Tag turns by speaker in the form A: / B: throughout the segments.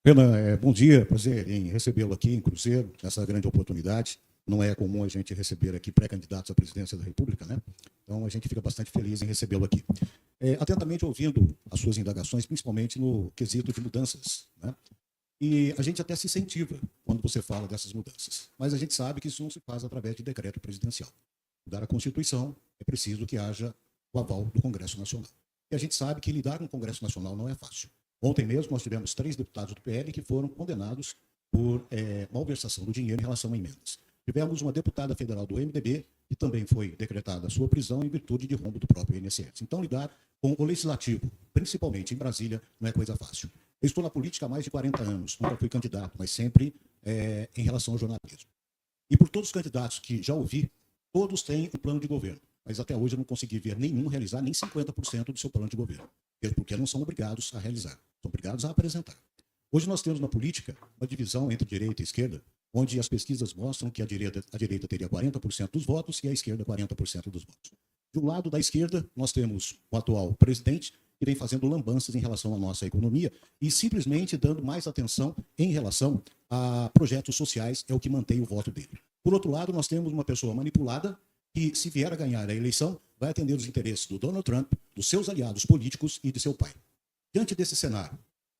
A: Renan, bom dia, prazer em recebê-lo aqui em Cruzeiro, nessa grande oportunidade. Não é comum a gente receber aqui pré-candidatos à presidência da República, né? Então a gente fica bastante feliz em recebê-lo aqui. Atentamente ouvindo as suas indagações, principalmente no quesito de mudanças, né? E a gente até se incentiva quando você fala dessas mudanças, mas a gente sabe que isso não se faz através de decreto presidencial. Mudar a Constituição é preciso que haja o aval do Congresso Nacional. E a gente sabe que lidar com o Congresso Nacional não é fácil. Ontem mesmo nós tivemos 3 deputados do PL que foram condenados por malversação do dinheiro em relação a emendas. Tivemos uma deputada federal do MDB que também foi decretada a sua prisão em virtude de rombo do próprio INSS. Então, lidar com o legislativo, principalmente em Brasília, não é coisa fácil. Eu estou na política há mais de 40 anos, nunca fui candidato, mas sempre em relação ao jornalismo. E por todos os candidatos que já ouvi, todos têm um plano de governo, mas até hoje eu não consegui ver nenhum realizar nem 50% do seu plano de governo, porque não são obrigados a realizar, são obrigados a apresentar. Hoje nós temos na política uma divisão entre direita e esquerda, onde as pesquisas mostram que a direita teria 40% dos votos e a esquerda 40% dos votos. De um lado da esquerda, nós temos o atual presidente, que vem fazendo lambanças em relação à nossa economia e simplesmente dando mais atenção em relação a projetos sociais, é o que mantém o voto dele. Por outro lado, nós temos uma pessoa manipulada que, se vier a ganhar a eleição, vai atender os interesses do Donald Trump, dos seus aliados políticos e de seu pai. Diante desse cenário,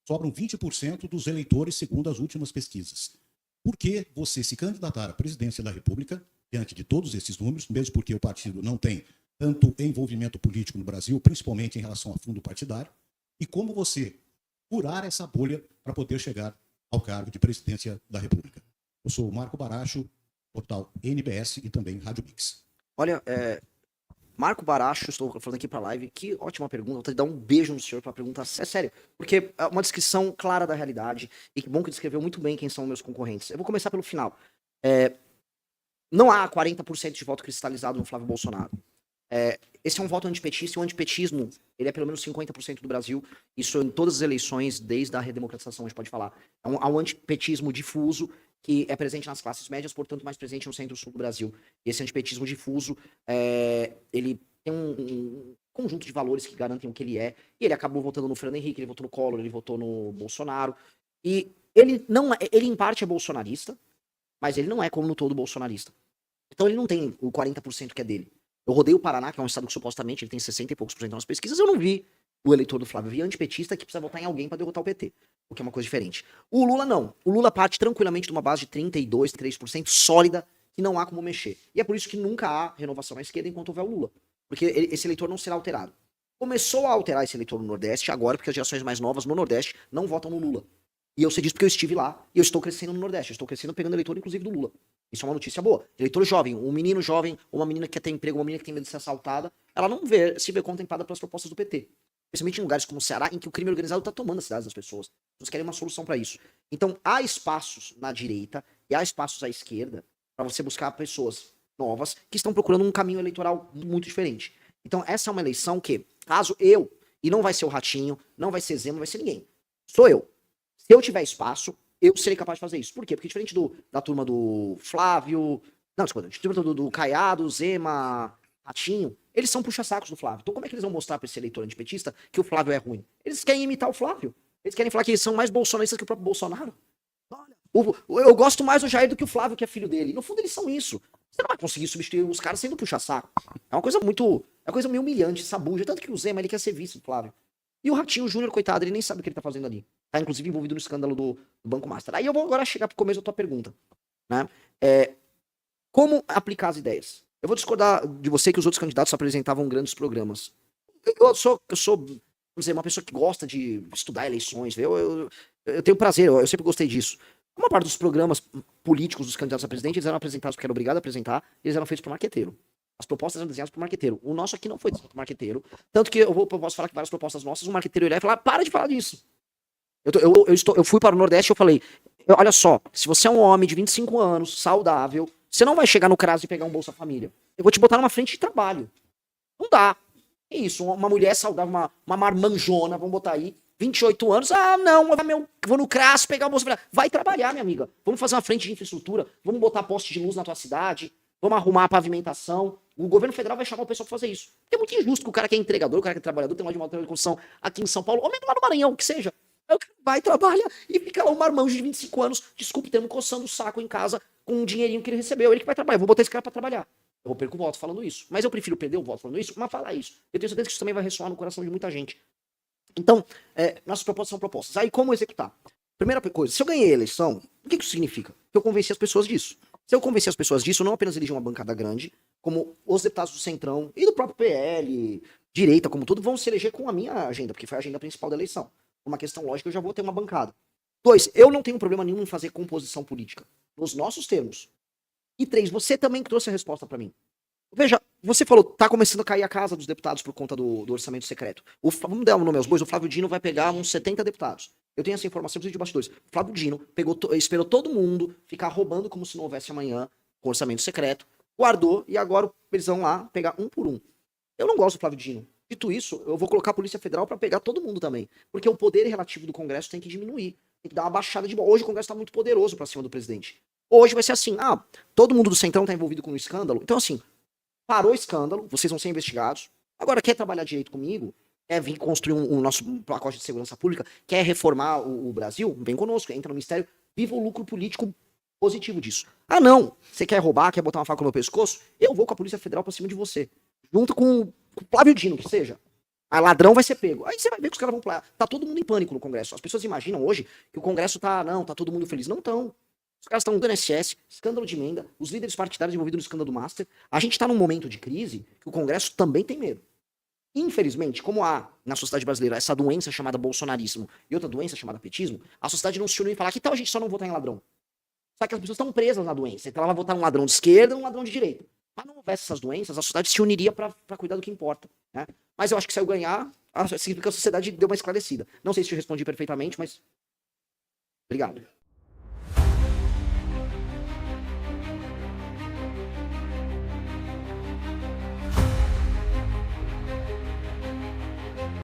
A: sobram 20% dos eleitores, segundo as últimas pesquisas. Por que você se candidatar à presidência da República, diante de todos esses números, mesmo porque o partido não tem tanto envolvimento político no Brasil, principalmente em relação a fundo partidário, e como você furar essa bolha para poder chegar ao cargo de presidência da República? Eu sou o Marco Baracho, portal NBS e também Rádio Mix.
B: Olha, Marco Baracho, estou falando aqui para a live, que ótima pergunta, vou te dar um beijo no senhor para a pergunta, é sério, porque é uma descrição clara da realidade, e que bom que descreveu muito bem quem são meus concorrentes. Eu vou começar pelo final. Não há 40% de voto cristalizado no Flávio Bolsonaro. Esse é um voto antipetista, e o antipetismo, ele é pelo menos 50% do Brasil, isso em todas as eleições, desde a redemocratização, a gente pode falar. Há um antipetismo difuso, que é presente nas classes médias, portanto mais presente no centro-sul do Brasil. E esse antipetismo difuso, ele tem um conjunto de valores que garantem o que ele é, e ele acabou votando no Fernando Henrique, ele votou no Collor, ele votou no Bolsonaro, e ele em parte é bolsonarista, mas ele não é como no todo bolsonarista. Então ele não tem o 40% que é dele. Eu rodei o Paraná, que é um estado que supostamente ele tem 60 e poucos por cento nas pesquisas, eu não vi o eleitor do Flávio, eu vi antipetista que precisa votar em alguém para derrotar o PT, o que é uma coisa diferente. O Lula não. O Lula parte tranquilamente de uma base de 32, 3% sólida, que não há como mexer. E é por isso que nunca há renovação à esquerda enquanto houver o Lula. Porque esse eleitor não será alterado. Começou a alterar esse eleitor no Nordeste agora, porque as gerações mais novas no Nordeste não votam no Lula. E eu sei disso porque eu estive lá, e eu estou crescendo no Nordeste, eu estou crescendo pegando eleitor, inclusive, do Lula. Isso é uma notícia boa. Eleitor jovem, um menino jovem, uma menina que quer ter emprego, uma menina que tem medo de ser assaltada, ela não se vê contemplada pelas propostas do PT. Principalmente em lugares como o Ceará, em que o crime organizado está tomando as cidades das pessoas. Eles querem uma solução para isso. Então, há espaços na direita e há espaços à esquerda para você buscar pessoas novas que estão procurando um caminho eleitoral muito diferente. Então, essa é uma eleição que, caso eu, e não vai ser o Ratinho, não vai ser Zema, não vai ser ninguém, sou eu. Se eu tiver espaço, eu serei capaz de fazer isso. Por quê? Porque diferente da turma do Flávio, não, desculpa, do Caiado, Zema, Ratinho, eles são puxa-sacos do Flávio. Então como é que eles vão mostrar para esse eleitor antipetista que o Flávio é ruim? Eles querem imitar o Flávio. Eles querem falar que eles são mais bolsonaristas que o próprio Bolsonaro. Olha, eu gosto mais do Jair do que o Flávio, que é filho dele. No fundo, eles são isso. Você não vai conseguir substituir os caras sendo puxa-saco. É uma coisa meio humilhante, sabuja. Tanto que o Zema, ele quer ser vice do Flávio. E o Ratinho Júnior, coitado, ele nem sabe o que ele tá fazendo ali. Tá, inclusive, envolvido no escândalo do Banco Master. Aí eu vou agora chegar pro começo da tua pergunta. Né? Como aplicar as ideias? Eu vou discordar de você que os outros candidatos apresentavam grandes programas. Eu sou, vamos dizer, uma pessoa que gosta de estudar eleições. Eu tenho prazer, eu sempre gostei disso. Uma parte dos programas políticos dos candidatos a presidente, eles eram apresentados porque era obrigado a apresentar, e eles eram feitos por marqueteiro. As propostas eram desenhadas por marqueteiro. O nosso aqui não foi desenhado por marqueteiro. Tanto que eu posso falar que várias propostas nossas, o marqueteiro olhar e falar, para de falar disso. Eu fui para o Nordeste e eu falei, olha só, se você é um homem de 25 anos, saudável, você não vai chegar no CRAS e pegar um Bolsa Família. Eu vou te botar numa frente de trabalho. Não dá. É isso, uma mulher saudável, uma marmanjona, vamos botar aí, 28 anos, não, vou no CRAS pegar o Bolsa Família. Vai trabalhar, minha amiga. Vamos fazer uma frente de infraestrutura, vamos botar poste de luz na tua cidade, vamos arrumar a pavimentação. O governo federal vai chamar o pessoal pra fazer isso. Porque é muito injusto que o cara que é entregador, o cara que é trabalhador, tem uma de construção aqui em São Paulo, ou mesmo lá no Maranhão, que seja. Aí o cara vai, trabalha e fica lá um marmanjo de 25 anos, desculpe, tendo coçando o saco em casa com um dinheirinho que ele recebeu. Ele que vai trabalhar. Eu vou botar esse cara pra trabalhar. Eu vou perder o voto falando isso. Mas eu prefiro perder o voto falando isso, mas falar isso. Eu tenho certeza que isso também vai ressoar no coração de muita gente. Então, nossas propostas são propostas. Aí, como executar? Primeira coisa, se eu ganhei a eleição, o que isso significa? Que eu convenci as pessoas disso. Se eu convencer as pessoas disso, eu não apenas elegi uma bancada grande, como os deputados do Centrão e do próprio PL, direita, como tudo, vão se eleger com a minha agenda, porque foi a agenda principal da eleição. Uma questão lógica, eu já vou ter uma bancada. 2, eu não tenho problema nenhum em fazer composição política, nos nossos termos. E 3, você também trouxe a resposta para mim. Veja, você falou, tá começando a cair a casa dos deputados por conta do orçamento secreto. Vamos dar um nome aos bois, o Flávio Dino vai pegar uns 70 deputados. Eu tenho essa informação de bastidores. O Flávio Dino esperou todo mundo ficar roubando como se não houvesse amanhã com orçamento secreto, guardou e agora eles vão lá pegar um por um. Eu não gosto do Flávio Dino. Dito isso, eu vou colocar a Polícia Federal para pegar todo mundo também. Porque o poder relativo do Congresso tem que diminuir. Tem que dar uma baixada de bola. Hoje o Congresso tá muito poderoso pra cima do presidente. Hoje vai ser assim, todo mundo do Centrão tá envolvido com um escândalo. Então assim, parou o escândalo, vocês vão ser investigados. Agora, quer trabalhar direito comigo? Quer vir construir um nosso pacote de segurança pública? Quer reformar o Brasil? Vem conosco, entra no ministério, viva o lucro político positivo disso. Ah, não, você quer roubar, quer botar uma faca no meu pescoço? Eu vou com a Polícia Federal pra cima de você. Junto com o Flávio Dino, que seja. A ladrão vai ser pego. Aí você vai ver que os caras vão pular. Tá todo mundo em pânico no Congresso. As pessoas imaginam hoje que o Congresso tá todo mundo feliz. Não estão. Os caras estão no INSS, escândalo de emenda, os líderes partidários envolvidos no escândalo do Master. A gente está num momento de crise que o Congresso também tem medo. Infelizmente, como há na sociedade brasileira essa doença chamada bolsonarismo e outra doença chamada petismo, a sociedade não se uniu e fala que tal a gente só não votar em ladrão? Só que as pessoas estão presas na doença. Então ela vai votar um ladrão de esquerda e um ladrão de direita. Mas não houvesse essas doenças, a sociedade se uniria para cuidar do que importa. Né? Mas eu acho que se eu ganhar, significa que a sociedade deu uma esclarecida. Não sei se eu respondi perfeitamente, mas... Obrigado.